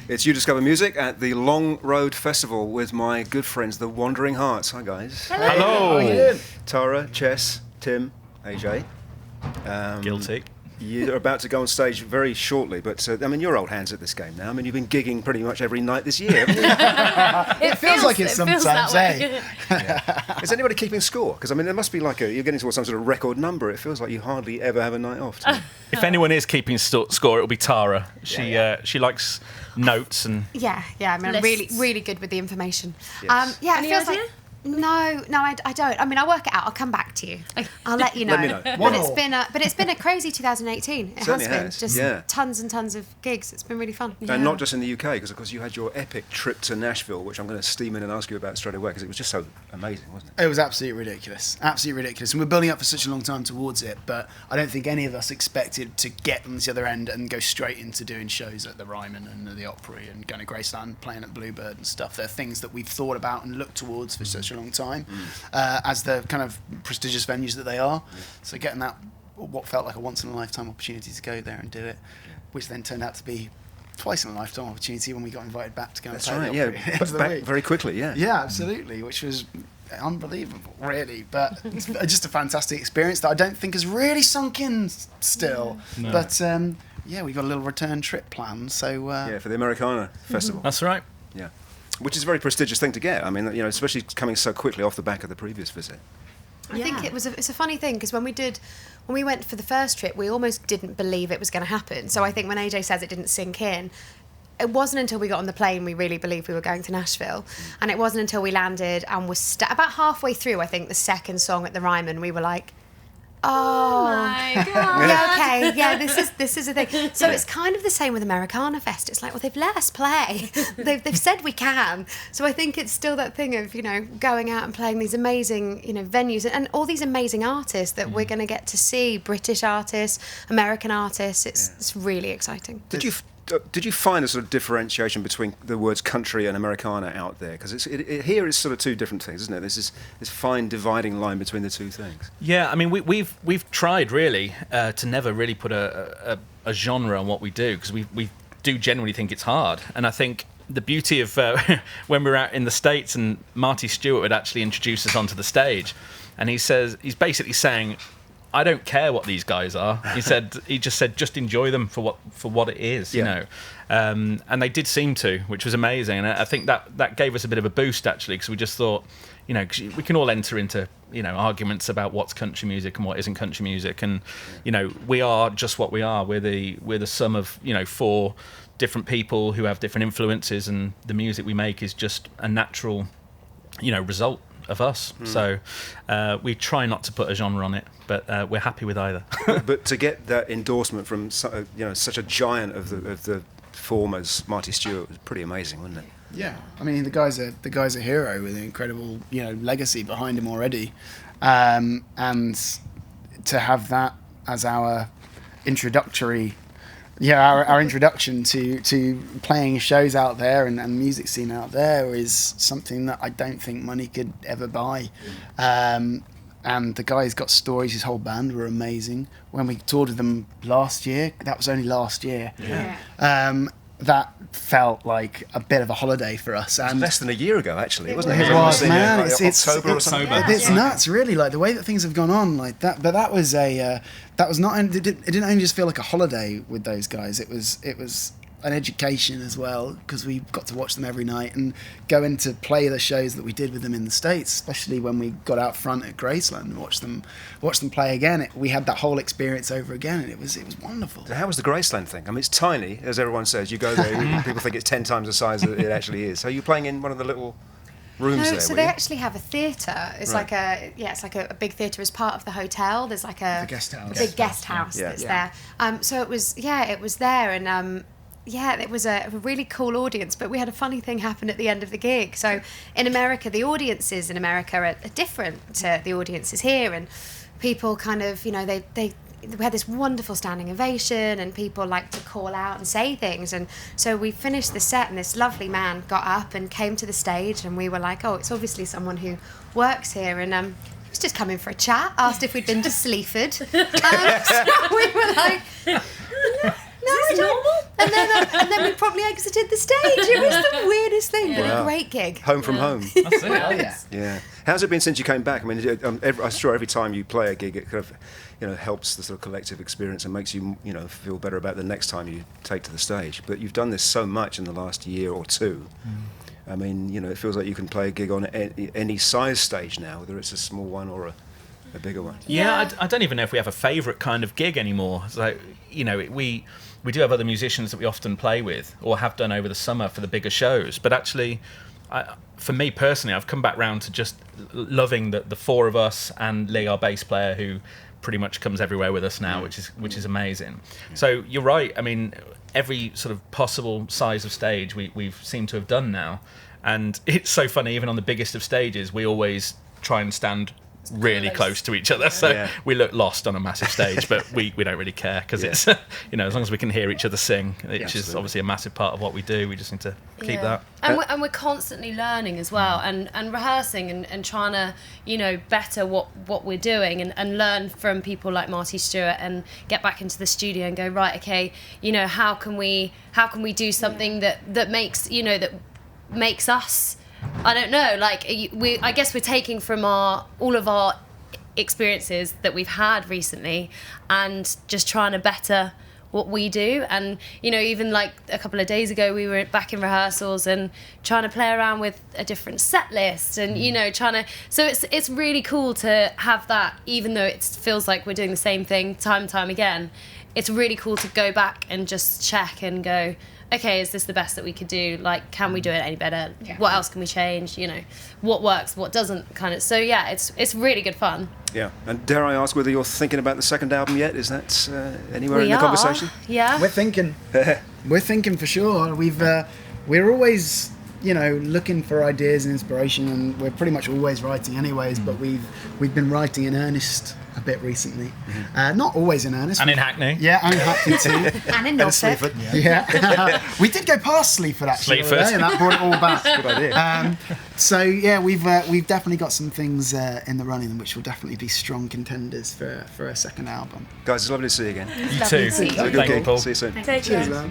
It's uDiscover Music at the Long Road Festival with my good friends, the Wandering Hearts. Hi, guys. Hello. Tara, Chess, Tim, AJ. Guilty. You're about to go on stage very shortly, but I mean, you're old hands at this game now. I mean, you've been gigging pretty much every night this year, haven't you? It feels like it sometimes, eh? Is anybody keeping score? Because I mean, there must be like you're getting towards some sort of record number. It feels like you hardly ever have a night off. If anyone is keeping score, it'll be Tara. She likes notes and Yeah. I mean, I'm really good with the information. Yes. It feels like. No, I don't. I mean, I'll work it out. I'll come back to you. I'll let you know. Let me know. But it's been a crazy 2018. It Certainly has been. has, Just yeah. tons and tons of gigs. It's been really fun. And not just in the UK, because of course you had your epic trip to Nashville, which I'm going to steam in and ask you about straight away, because it was just so amazing, wasn't it? It was absolutely ridiculous. And we're building up for such a long time towards it, but I don't think any of us expected to get on the other end and go straight into doing shows at the Ryman and the Opry and going to Graceland, playing at Bluebird and stuff. They're things that we've thought about and looked towards for such a long time. As the kind of prestigious venues that they are. So getting that, what felt like a once-in-a-lifetime opportunity to go there and do it, which then turned out to be twice-in-a-lifetime opportunity when we got invited back to go and play right, the Opry. But back very quickly, yeah. Yeah, absolutely, which was unbelievable, really. But it's just a fantastic experience that I don't think has really sunk in still. No. But, we've got a little return trip planned, so... For the Americana Festival. that's right. Yeah. Which is a very prestigious thing to get. I mean, especially coming so quickly off the back of the previous visit. I think it's a funny thing because when we went for the first trip, we almost didn't believe it was going to happen. So I think when AJ says it didn't sink in, it wasn't until we got on the plane we really believed we were going to Nashville. And it wasn't until we landed and was about halfway through, I think, the second song at the Ryman, we were like, oh my God. Yeah, okay, yeah, this is a thing. So it's kind of the same with Americana Fest. It's like, well, they've let us play. They've said we can. So I think it's still that thing of, going out and playing these amazing, venues and all these amazing artists that we're going to get to see, British artists, American artists. It's really exciting. Did you find a sort of differentiation between the words country and Americana out there? Because here it's sort of two different things, isn't it? There's this fine dividing line between the two things. Yeah, I mean, we've tried really to never really put a genre on what we do, because we do generally think it's hard. And I think the beauty of when we were out in the States and Marty Stewart would actually introduce us onto the stage, and he's basically saying, I don't care what these guys are. He just said, just enjoy them for what it is, and they did seem to, which was amazing. And I think that gave us a bit of a boost actually, because we just thought, 'cause we can all enter into arguments about what's country music and what isn't country music, and we are just what we are. We're the sum of 4 different people who have different influences, and the music we make is just a natural result of us. So we try not to put a genre on it, but we're happy with either. But to get that endorsement from such a giant of the form as Marty Stewart was pretty amazing, wasn't it? Yeah, I mean the guy's a hero with an incredible legacy behind him already, and to have that as our introductory. Yeah, our introduction to playing shows out there and music scene out there is something that I don't think money could ever buy. And the guy's got stories. His whole band were amazing. When we toured with them last year, that was only last year. Yeah. That felt like a bit of a holiday for us. And less than a year ago, actually, wasn't it? It was, man. It's October or something. It's nuts, really. Like the way that things have gone on, like that. But that was not. It didn't only just feel like a holiday with those guys. It was an education as well, because we got to watch them every night and go in to play the shows that we did with them in the States, especially when we got out front at Graceland and watched them play again. We had that whole experience over again, and it was wonderful. So how was the Graceland thing? I mean, it's tiny, as everyone says. You go there, people think it's 10 times the size that it actually is. So you're playing in one of the little rooms there? So they actually have a theatre. It's like a big theatre as part of the hotel. There's like a guest house. A big guest house that's there. So it was there, and it was a really cool audience, but we had a funny thing happen at the end of the gig. So in America, the audiences in America are different to the audiences here, and people kind of, we had this wonderful standing ovation, and people like to call out and say things. And so we finished the set, and this lovely man got up and came to the stage, and we were like, oh, it's obviously someone who works here. And he was just coming for a chat, asked if we'd been to Sleaford. So we were like, no, is this normal? and then we probably exited the stage. It was the weirdest thing, but Wow. a great gig. Home from home. That's it. Oh yeah. Yeah. How's it been since you came back? I mean, I'm sure every time you play a gig, it kind of, helps the sort of collective experience and makes you, feel better about the next time you take to the stage. But you've done this so much in the last year or two. I mean, it feels like you can play a gig on any size stage now, whether it's a small one or a bigger one. Yeah, I don't even know if we have a favourite kind of gig anymore. So, we do have other musicians that we often play with or have done over the summer for the bigger shows. But actually, for me personally, I've come back round to just loving the four of us and Lee, our bass player, who pretty much comes everywhere with us now, which is amazing. So you're right. I mean, every sort of possible size of stage we've seemed to have done now. And it's so funny, even on the biggest of stages, we always try and stand really close to each other, so we look lost on a massive stage, but we don't really care, because it's as long as we can hear each other sing, which is obviously a massive part of what we do. We just need to keep that. And we're constantly learning as well, and rehearsing and trying to better what we're doing, and learn from people like Marty Stewart, and get back into the studio and go, right, okay, how can we do something that makes us, I don't know, like I guess we're taking from all of our experiences that we've had recently and just trying to better what we do. And even like a couple of days ago, we were back in rehearsals and trying to play around with a different set list, and so it's really cool to have that, even though it feels like we're doing the same thing time and time again. It's really cool to go back and just check and go, okay, is this the best that we could do? Like, can we do it any better? Yeah. What else can we change? What works, what doesn't, kind of. So yeah, it's really good fun. Yeah, and dare I ask whether you're thinking about the second album yet? Is that anywhere in the conversation? Yeah, we're thinking. We're thinking for sure. We're always looking for ideas and inspiration, and we're pretty much always writing anyways. But we've been writing in earnest a bit recently. Not always in earnest. And in Hackney. Yeah, and in Hackney too. And in Norfolk. Yeah. We did go past Sleaford actually, and that brought it all back. Good idea. So yeah, we've definitely got some things in the running, which will definitely be strong contenders for a second album. Guys, it's lovely to see you again. You too. See you. Have a good Thank you, gig. Paul. See you soon. Take care. Cheers, man.